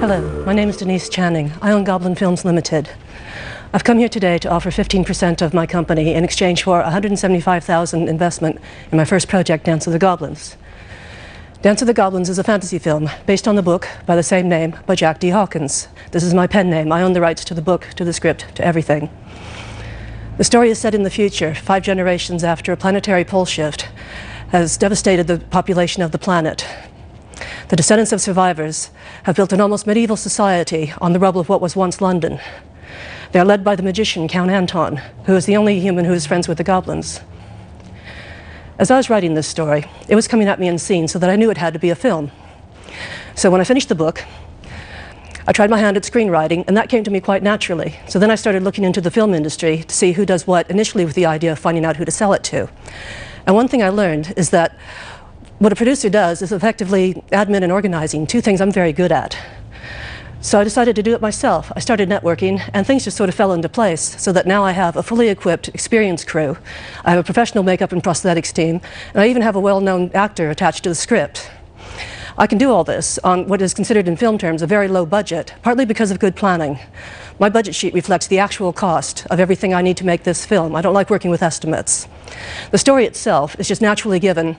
Hello, my name is Denise Channing. I own Goblin Films Limited. I've come here today to offer 15% of my company in exchange for $175,000 investment in my first project, Dance of the Goblins. Dance of the Goblins is a fantasy film based on the book by the same name by Jack D. Hawkins. This is my pen name. I own the rights to the book, to the script, to everything. The story is set in the future, 5 generations after a planetary pole shift has devastated the population of the planet. The descendants of survivors have built an almost medieval society on the rubble of what was once London. They are led by the magician, Count Anton, who is the only human who is friends with the goblins. As I was writing this story, it was coming at me in scenes so that I knew it had to be a film. So when I finished the book, I tried my hand at screenwriting, and that came to me quite naturally. So then I started looking into the film industry to see who does what, initially with the idea of finding out who to sell it to. And one thing I learned is that what a producer does is effectively admin and organizing, 2 things I'm very good at. So I decided to do it myself. I started networking, and things just sort of fell into place, so that now I have a fully equipped, experienced crew. I have a professional makeup and prosthetics team, and I even have a well-known actor attached to the script. I can do all this on what is considered in film terms a very low budget, partly because of good planning. My budget sheet reflects the actual cost of everything I need to make this film. I don't like working with estimates. The story itself is just naturally given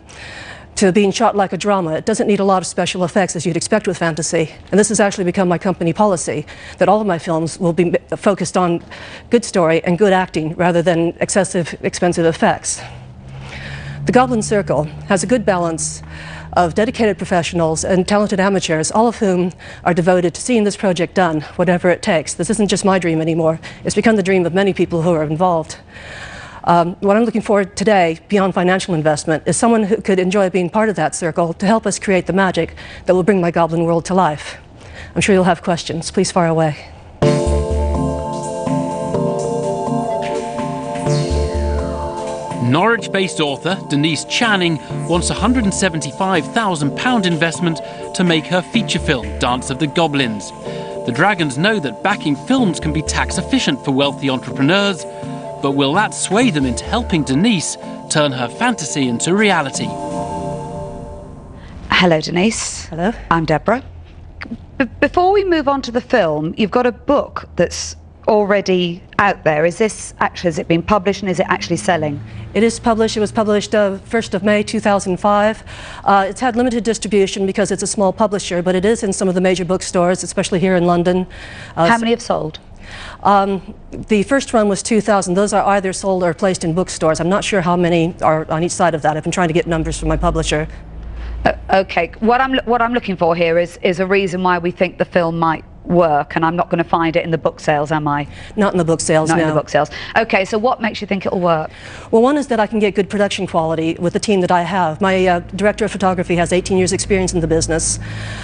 to being shot like a drama. It doesn't need a lot of special effects as you'd expect with fantasy. And this has actually become my company policy, that all of my films will be focused on good story and good acting rather than excessive, expensive effects. The Goblin Circle has a good balance of dedicated professionals and talented amateurs, all of whom are devoted to seeing this project done, whatever it takes. This isn't just my dream anymore. It's become the dream of many people who are involved. What I'm looking for today, beyond financial investment, is someone who could enjoy being part of that circle to help us create the magic that will bring my Goblin world to life. I'm sure you'll have questions. Please fire away. Norwich-based author Denise Channing wants a £175,000 investment to make her feature film, Dance of the Goblins. The Dragons know that backing films can be tax efficient for wealthy entrepreneurs, but will that sway them into helping Denise turn her fantasy into reality? Hello, Denise. Hello. I'm Deborah. Before we move on to the film, you've got a book that's already out there. Has it been published, and is it actually selling? It is published. It was published 1st of May 2005. It's had limited distribution because it's a small publisher, but it is in some of the major bookstores, especially here in London. How many have sold? The first run was 2,000. Those are either sold or placed in bookstores. I'm not sure how many are on each side of that. I've been trying to get numbers from my publisher. Okay. What I'm looking for here is a reason why we think the film might work, and I'm not going to find it in the book sales, am I? Not in the book sales, no. Not in the book sales. Okay, so what makes you think it'll work? Well, one is that I can get good production quality with the team that I have. My director of photography has 18 years experience in the business.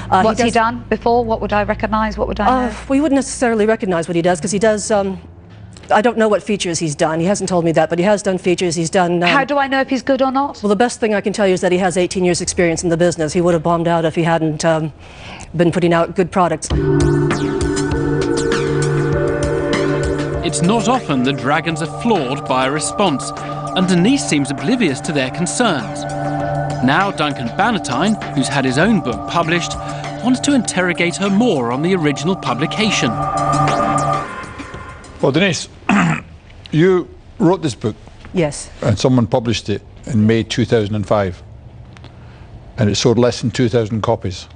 What's he done before? What would I recognize? What would I know? Well, you wouldn't necessarily recognize what he does, because he does, I don't know what features he's done. He hasn't told me that, but he has done features. He's done... How do I know if he's good or not? Well, the best thing I can tell you is that he has 18 years experience in the business. He would have bombed out if he hadn't been putting out good products. It's not often the Dragons are floored by a response, and Denise seems oblivious to their concerns. Now Duncan Bannatyne, who's had his own book published, wants to interrogate her more on the original publication. Well, Denise, you wrote this book. Yes. And someone published it in May 2005. And it sold less than 2,000 copies.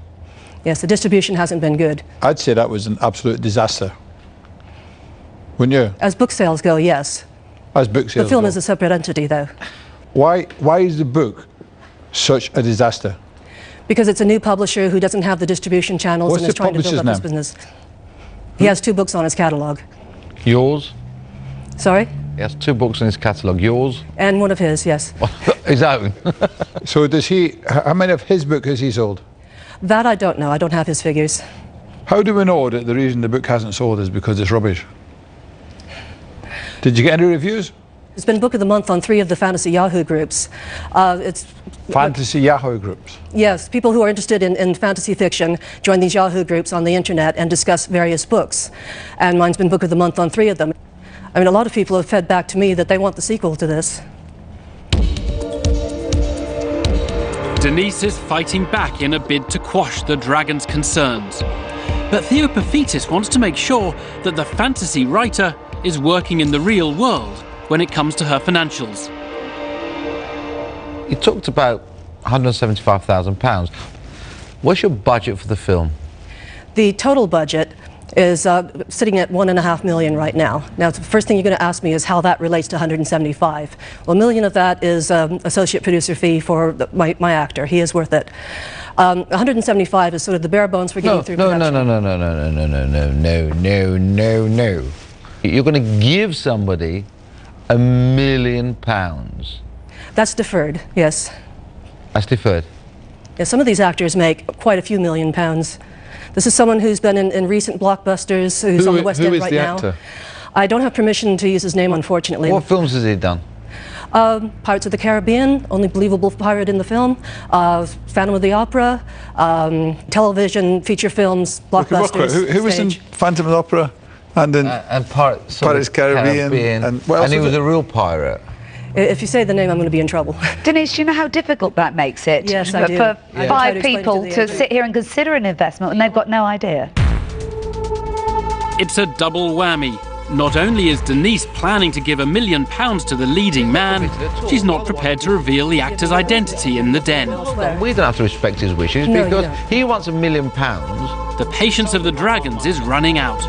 Yes, the distribution hasn't been good. I'd say that was an absolute disaster. Wouldn't you? As book sales go, yes. As book sales The film go. is a separate entity, though. Why is the book such a disaster? Because it's a new publisher who doesn't have the distribution channels and is trying to build up his business. He has 2 books on his catalogue. Yours? Sorry? He has 2 books in his catalogue. Yours? And one of his, yes. His own? So does he... How many of his book has he sold? That I don't know. I don't have his figures. How do we know that the reason the book hasn't sold is because it's rubbish? Did you get any reviews? It's been Book of the Month on 3 of the Fantasy Yahoo groups. Fantasy Yahoo groups? Yes, people who are interested in fantasy fiction join these Yahoo groups on the internet and discuss various books. And mine's been Book of the Month on 3 of them. I mean, a lot of people have fed back to me that they want the sequel to this. Denise is fighting back in a bid to quash the Dragons' concerns. But Theopaphitis wants to make sure that the fantasy writer is working in the real world when it comes to her financials. You talked about £175,000. What's your budget for the film? The total budget is sitting at $1.5 million right now. Now, the first thing you're going to ask me is how that relates to 175. Well, $1 million of that is associate producer fee for my actor. He is worth it. 175 is sort of the bare bones for getting through production. No. You're going to give somebody £1 million. That's deferred, yes. That's deferred. Yeah, some of these actors make quite a few million pounds. This is someone who's been in recent blockbusters, who's on the West End right now. Who is the actor? I don't have permission to use his name, unfortunately. What films has he done? Pirates of the Caribbean, only believable pirate in the film, Phantom of the Opera, television, feature films, blockbusters. Who was in Phantom of the Opera? And in Pirates Caribbean. And what else he was was it? a real pirate. If you say the name, I'm going to be in trouble. Denise, do you know how difficult that makes it? Yes, I do. For Yeah. five I tried to explain people it to the to agent. sit here and consider an investment when they've got no idea. It's a double whammy. Not only is Denise planning to give £1 million to the leading man, she's not prepared to reveal the actor's identity in the den. We don't have to respect his wishes No, you because don't. he wants £1 million. The patience of the dragons is running out.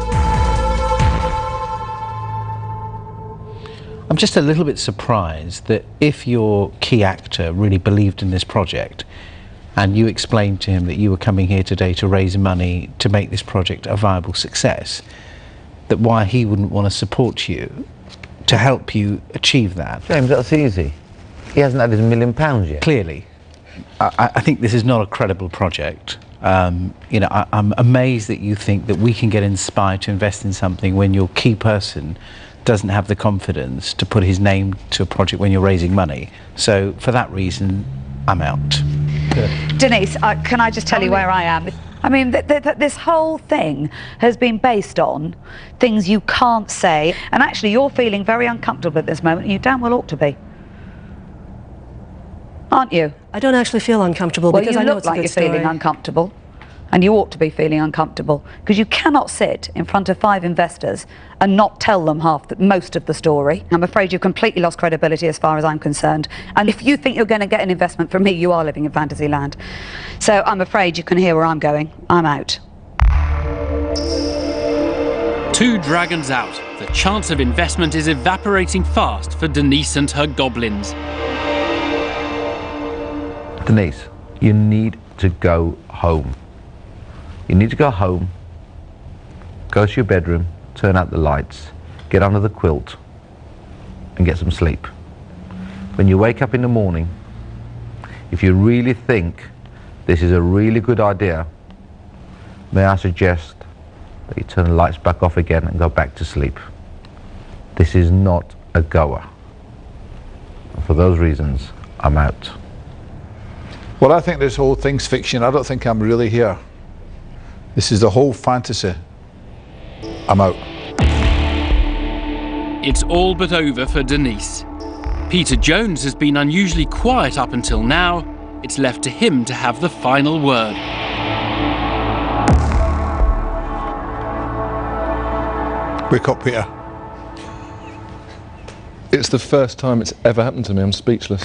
I'm just a little bit surprised that if your key actor really believed in this project and you explained to him that you were coming here today to raise money to make this project a viable success, that why he wouldn't want to support you to help you achieve that. James, that's easy. He hasn't had his £1 million yet. Clearly, I think this is not a credible project. You know, I'm amazed that you think that we can get inspired to invest in something when your key person doesn't have the confidence to put his name to a project when you're raising money. So for that reason, I'm out. Denise, can I just tell you where I am? I mean, this whole thing has been based on things you can't say, and actually you're feeling very uncomfortable at this moment, and you damn well ought to be. Aren't you? I don't actually feel uncomfortable Well, because you I know look it's a like good you're story. feeling uncomfortable, and you ought to be feeling uncomfortable, because you cannot sit in front of 5 investors and not tell them most of the story. I'm afraid you've completely lost credibility as far as I'm concerned, and if you think you're going to get an investment from me, you are living in fantasy land. So I'm afraid you can hear where I'm going. I'm out. 2 dragons out. The chance of investment is evaporating fast for Denise and her goblins. Denise, you need to go home. You need to go home, go to your bedroom, turn out the lights, get under the quilt and get some sleep. When you wake up in the morning, if you really think this is a really good idea, may I suggest that you turn the lights back off again and go back to sleep. This is not a goer. And for those reasons, I'm out. Well, I think this whole thing's fiction. I don't think I'm really here. This is the whole fantasy. I'm out. It's all but over for Denise. Peter Jones has been unusually quiet up until now. It's left to him to have the final word. Wake up, Peter. It's the first time it's ever happened to me. I'm speechless.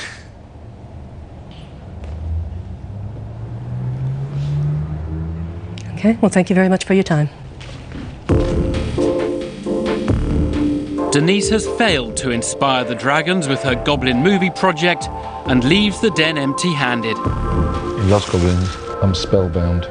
Okay, well, thank you very much for your time. Denise has failed to inspire the dragons with her goblin movie project and leaves the den empty-handed. You lost goblins. I'm spellbound.